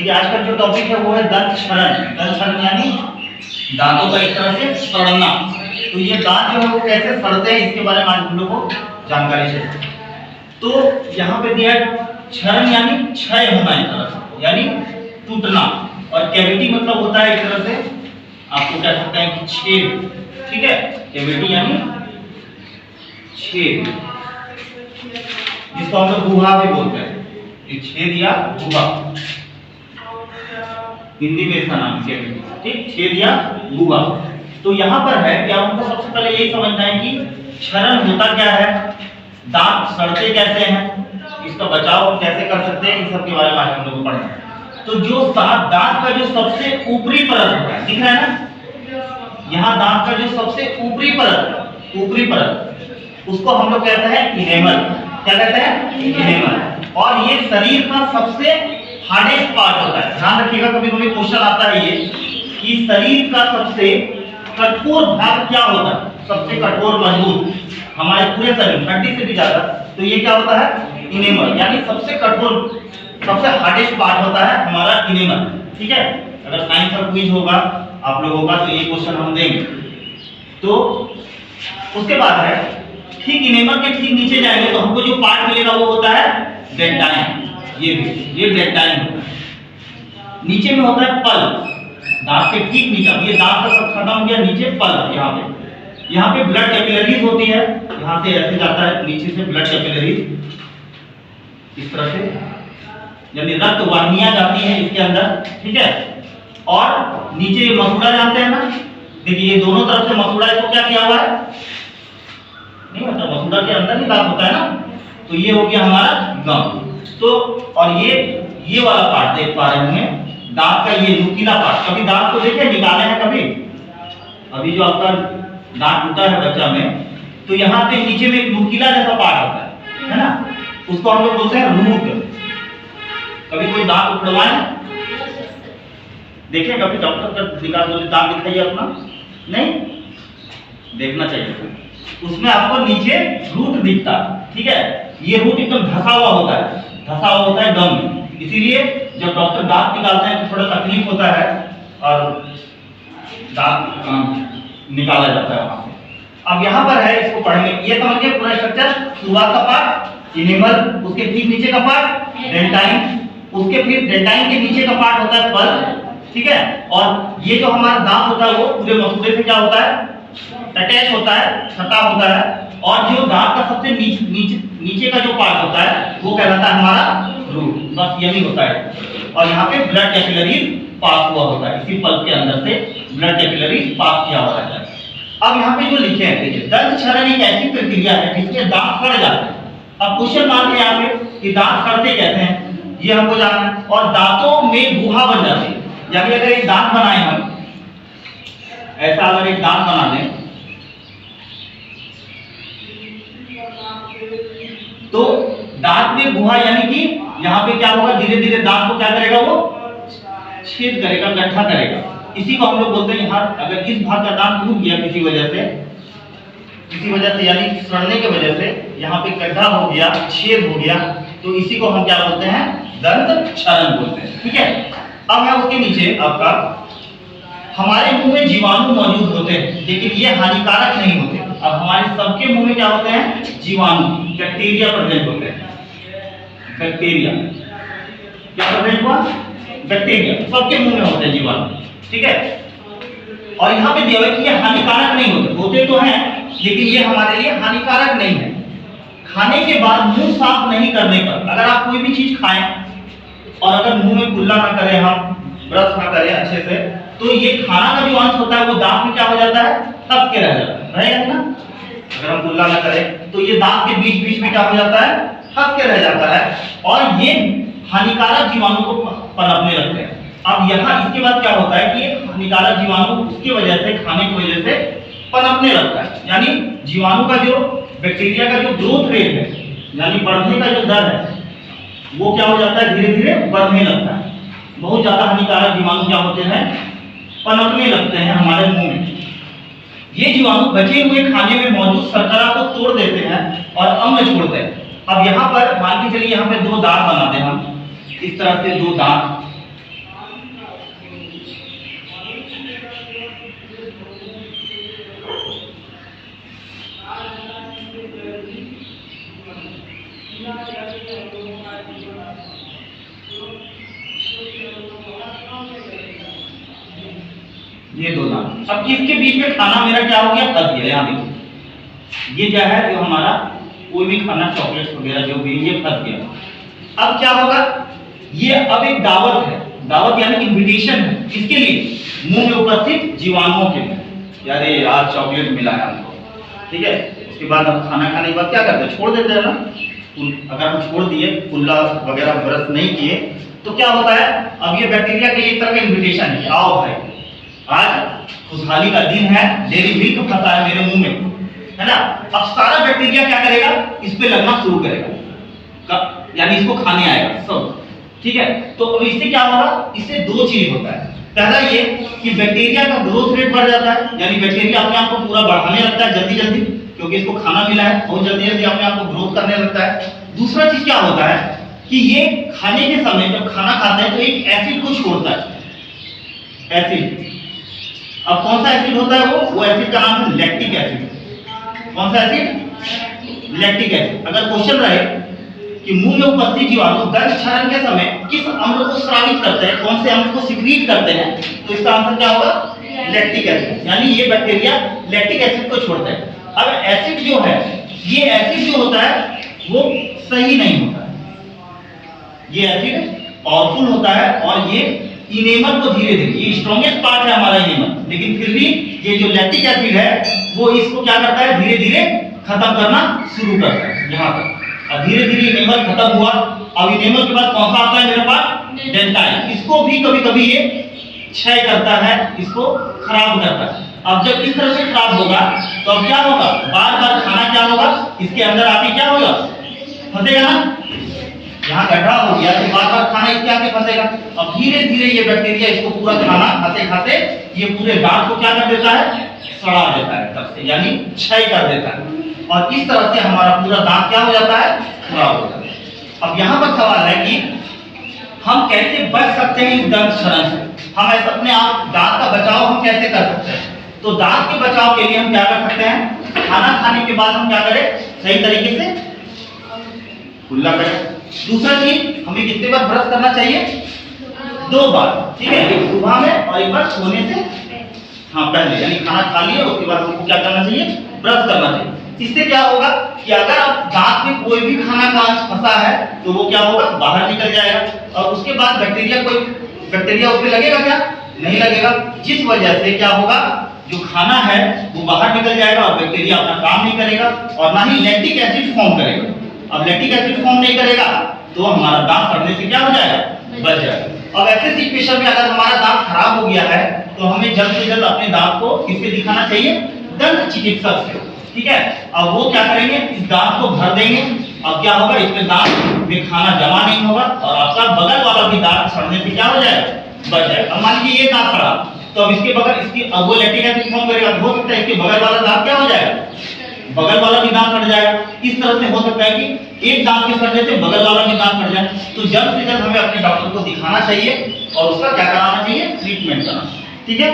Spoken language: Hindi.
देखिए आज का जो टॉपिक है वो है दंत क्षरण। दंत क्षरण यानी दांतों का एक तरह से सड़ना। तो ये दांत जो है वो कैसे सड़ते हैं इसके बारे में आज हम लोग को जानकारी चाहिए। तो यहाँ पे दिया क्षरण यानी क्षय होना एक तरह से, यानी टूटना, और कैविटी मतलब होता है एक तरह से आपको कह सकते हैं कि छेद। ठीक है, कैविटी यानी छेद, जिसको हम लोग गुहा भी बोलते हैं। ये छेद या गुहा, हिंदी में इसका नाम कैविटी। ठीक, छेद या गुहा। तो यहाँ पर है कि हमको सबसे पहले यही समझना है कि क्षरण होता क्या है, दांत सड़ते कैसे हैं, इसका बचाव कैसे कर सकते हैं, इन सब के बारे में आज हम लोग पढ़ना है। तो जो दांत का जो सबसे ऊपरी परत होता है, दिख रहा है ना, यहाँ दांत का जो सबसे ऊपरी परत, उसको हम लोग कहते हैं इनेमल। क्या कहते हैं? इनेमल। और ये शरीर का सबसे हार्डेस्ट पार्ट होता है। ध्यान रखिएगा, कभी कभी क्वेश्चन आता है ये कि शरीर का सबसे कठोर भाग क्या होता है, सबसे कठोर मजबूत हमारे पूरे शरीर, हड्डी से भी ज्यादा। तो ये क्या होता है? इनेमल, यानी सबसे कठोर, सबसे हार्डेस्ट पार्ट होता है हमारा इनेमल। ठीक है, अगर साइंस का क्विज होगा आप लोगों का तो ये क्वेश्चन हम देंगे। तो उसके बाद है ठीक इनेमल के ठीक नीचे जाएंगे तो हमको जो पार्ट मिलेगा वो होता है डेंटाइन। ये डेंटाइन होता है। नीचे में होता है पल, दांत के ठीक नीचे। ये दांत का सब खत्म हो गया, नीचे पल। यहाँ पे ब्लड कैपिलरीज होती है, यहाँ से ऐसे जाता है नीचे से ब्लड कैपिलरीज इस तरह से, यानी रक्त वाहिनियां जाती हैं इसके अंदर। ठीक है, और नीचे ये मसूड़ा जानते हैं ना, देखिए ये दोनों तरफ से मसूड़ा इसको क्या किया हुआ है, नहीं मतलब मसूड़ा के अंदर ही दांत होता है ना। तो ये हो गया हमारा गम। तो और ये वाला पार्ट देख पा रहे होंगे, दांत का ये नुकीला पार्ट। कभी दांत को देखे निकाले हैं कभी? अभी जो आपका दांत टूटा है बच्चा में, तो यहाँ पे नीचे में एक नुकीला जैसा पार्ट होता है ना, उसको हम लोग बोलते हैं रूट। कभी कोई दांत उखड़वाए देखे कभी? डॉक्टर का दिखा दो, दांत दिखाइए अपना, नहीं देखना चाहिए। उसमें आपको नीचे रूट दिखता है। ठीक है, ये रूट एकदम धसा हुआ होता है गम में। इसीलिए जब डॉक्टर दांत निकालते हैं तो थोड़ा तकलीफ होता है और दांत निकाला जाता है वहां से। अब यहाँ पर है, इसको पढ़ेंगे। ये समझिए पूरा स्ट्रक्चर, शुरुआत का पार्ट इनेमल, उसके ठीक नीचे का पार्ट डेंटाइन, उसके फिर डेंटाइन के नीचे का पार्ट होता है पल। ठीक है, और ये जो हमारा दांत होता है वो पूरे मसूड़े से क्या होता है, अटैच होता है, सटा होता है। और जो दांत का सबसे नीचे का जो पार्ट होता है वो कहलाता है हमारा रूट। बस यही होता है। और यहाँ पे ब्लड कैपिलरीज पास हुआ होता है, इसी पल्प के अंदर से ब्लड कैपिलरीज पास किया हुआ रहता है। अब यहाँ पे जो लिखे हैं, देखिए दंत क्षरण एक ऐसी प्रक्रिया है जिसमें दांत सड़ जाते हैं। अब क्वेश्चन मार्क है यहाँ पे कि दांत सड़ते कैसे हैं, ये हमको जानना है। और दांतों में गुहा बन जाती है, यानी अगर एक दांत बनाए हम ऐसा, अगर एक दांत बना दें तो दांत में गुहा, यानी कि यहाँ पे क्या होगा, धीरे धीरे दांत को क्या करेगा, वो छेद करेगा, गड्ढा करेगा। इसी को हम लोग बोलते हैं। यहाँ अगर इस भाग का दांत टूट गया किसी वजह से यानी सड़ने की वजह से यहाँ पे गड्ढा हो गया, छेद हो गया, तो इसी को हम क्या बोलते हैं, दंत क्षरण बोलते हैं। ठीक है, अब है उसके नीचे आपका, हमारे मुंह में जीवाणु मौजूद होते हैं लेकिन ये हानिकारक नहीं होते। अब हमारे सबके मुंह में क्या होते हैं, जीवाणु, बैक्टीरिया प्रेजेंट होते हैं। बैक्टीरिया क्या प्रेजेंट हुआ, बैक्टीरिया सबके मुंह में होते हैं जीवाणु। ठीक है, और यहाँ पे दिया हुआ है कि ये हानिकारक नहीं होते तो हैं लेकिन ये हमारे लिए हानिकारक नहीं है। खाने के बाद मुंह साफ नहीं करने पर, अगर आप कोई भी चीज खाएं और अगर मुंह में कुल्ला ना करें, हम ब्रश ना करें अच्छे से, तो ये खाना का जो अंश होता है वो दांत में क्या हो जाता है, फंस के रह जाता है ना। अगर हम कुल्ला ना करें तो ये दांत के बीच बीच में क्या हो जाता है, फंस के रह जाता है, और ये हानिकारक जीवाणु को पनपने लगते हैं। अब यहाँ इसके बाद क्या होता है कि हानिकारक जीवाणु उसकी वजह से, खाने की वजह से पनपने लगता है। यानी जीवाणु का जो, बैक्टीरिया का जो ग्रोथ रेट है, यानी बढ़ने का जो दर है, वो क्या हो जाता है, धीरे धीरे बढ़ने लगता है। बहुत ज्यादा हानिकारक जीवाणु क्या होते हैं, पनपने लगते हैं हमारे मुंह में। ये जीवाणु बचे हुए खाने में मौजूद शर्करा को तोड़ देते हैं और अम्ल छोड़ते हैं। अब यहाँ पर मान के चलिए यहाँ पे दो दांत बना दें हम, इस तरह से दो दांत, ये दो दांत। अब इसके बीच में खाना मेरा क्या हो गया, फंस गया। यहाँ देखिए ये क्या है, जो हमारा कोई भी खाना चॉकलेट वगैरह जो भी ये फंस गया। अब क्या होगा, ये अब एक दावत है, दावत यानी इन्विटेशन है, किसके लिए, मुंह में उपस्थित जीवाणुओं के लिए। यार ये आज चॉकलेट मिला है हमको, ठीक है। उसके बाद हम खाना खाने के बाद क्या करते हैं, छोड़ देते हैं ना। अगर हम छोड़ दिए, कुल्ला वगैरह ब्रश नहीं किए, तो क्या होता है, अब ये बैक्टीरिया के लिए एक तरह का इन्विटेशन है, आओ भाई आज खुशहाली का दिन है, डेयरी मिल्क फंसा है मेरे मुंह में, है ना। अब सारा बैक्टीरिया क्या करेगा, इस पे लगना शुरू करेगा, यानी इसको खाने आएगा सब, ठीक है। तो अब इससे क्या होगा, इससे दो चीज होता है। पहला ये कि बैक्टीरिया का ग्रोथ रेट बढ़ जाता है, यानी बैक्टीरिया अपने आप को पूरा बढ़ाने लगता है जल्दी जल्दी, क्योंकि इसको खाना मिला है, बहुत जल्दी जल्दी अपने आप को ग्रोथ करने लगता है। दूसरा चीज क्या होता है कि ये खाने के समय जब खाना खाते हैं तो एक एसिड को छोड़ता है, एसिड। अब कौन सा एसिड होता है, वो एसिड का नाम है लैक्टिक एसिड। कौन सा एसिड, लैक्टिक एसिड। अगर क्वेश्चन रहे कि मुंह में उपस्थित जीवाणु दंत क्षरण के समय किस अम्ल को स्रावित करते हैं, कौन से अम्ल को सिक्रीट करते हैं, तो इसका आंसर क्या होगा, लैक्टिक एसिड। यानी ये बैक्टीरिया लैक्टिक एसिड को छोड़ता है। अब एसिड जो है, ये एसिड जो होता है वो सही नहीं होता है, ये एसिड पावरफुल होता है और ये इनेमल को धीरे धीरे, ये स्ट्रॉन्गेस्ट पार्ट है हमारा इनेमल, लेकिन फिर भी ये जो लैक्टिक एसिड है वो इसको क्या करता है, धीरे धीरे खत्म करना शुरू करता है। यहाँ तक अब धीरे धीरे इनेमल खत्म हुआ। अब इनेमल के बाद कौन सा आता है मेरे पास, डेंटाइन। इसको भी कभी कभी ये क्षय करता है, इसको खराब करता है। अब जब इस तरह से खराब होगा तो अब क्या होगा, बार बार खाना क्या होगा, इसके अंदर आके क्या होगा, फंसेगा ना, यहाँ गड्ढा हो गया तो बार बार खाना इसके आके फंसेगा। अब धीरे धीरे ये बैक्टीरिया इसको पूरा खाना खाते खाते ये पूरे दांत को क्या कर देता है, सड़ा देता है तब से, यानी क्षय कर देता है। और इस तरह से हमारा पूरा दांत क्या हो जाता है, खराब हो जाता है। अब यहाँ पर सवाल है कि हम कैसे बच सकते हैं इस दंत क्षरण से, हम ऐसे अपने आप दांत का बचाव हम कैसे कर सकते हैं। तो दांत के बचाव के लिए हम क्या कर सकते हैं, खाना खाने के बाद हम क्या करें, सही तरीके से कुल्ला करें। दूसरा चीज, हमें कितने बार ब्रश करना चाहिए, 2 बार, ठीक है, एक सुबह में और एक बार सोने से हाँ पहले, यानी खाना खा लिया उसके बाद हमको क्या करना चाहिए, ब्रश करना चाहिए। इससे क्या होगा कि अगर आप दांत में कोई भी खाना का अंश फंसा है तो वो क्या होगा, बाहर निकल जाएगा, और उसके बाद बैक्टीरिया उस पे लगेगा क्या, नहीं लगेगा, जिस वजह से क्या होगा, जो खाना है वो बाहर निकल जाएगा और बैक्टीरिया अपना काम नहीं करेगा और ना ही लैक्टिक एसिड फॉर्म करेगा। अब लैक्टिक एसिड फॉर्म नहीं करेगा तो हमारा दांत सड़ने से क्या हो जाएगा, बच जाएगा। अब ऐसे सिचुएशन में अगर हमारा दांत खराब हो गया है तो हमें जल्द से जल्द अपने दांत को किससे दिखाना चाहिए, दंत चिकित्सक से, ठीक है। अब वो क्या करेंगे, इस दांत को भर देंगे। अब क्या होगा, इसमें दांत में खाना जमा नहीं होगा और आपका बगल वाला भी दांत सड़ने से क्या हो जाएगा, बच जाएगा। अब मान लीजिए ये दांत सड़ा तो अब इसके बगल इसकी अब वो लैक्टिक एसिड फॉर्म करेगा, हो सकता है इसके बगल वाला दांत क्या हो जाएगा, बगल वाला भी दांत सड़ जाएगा। इस तरह से हो सकता है कि एक दांत के सड़ने से बगल वाला भी दांत सड़ जाए। तो जल्द से जल्द हमें अपने डॉक्टर को दिखाना चाहिए और उसका क्या कराना चाहिए, ट्रीटमेंट कराना, ठीक है।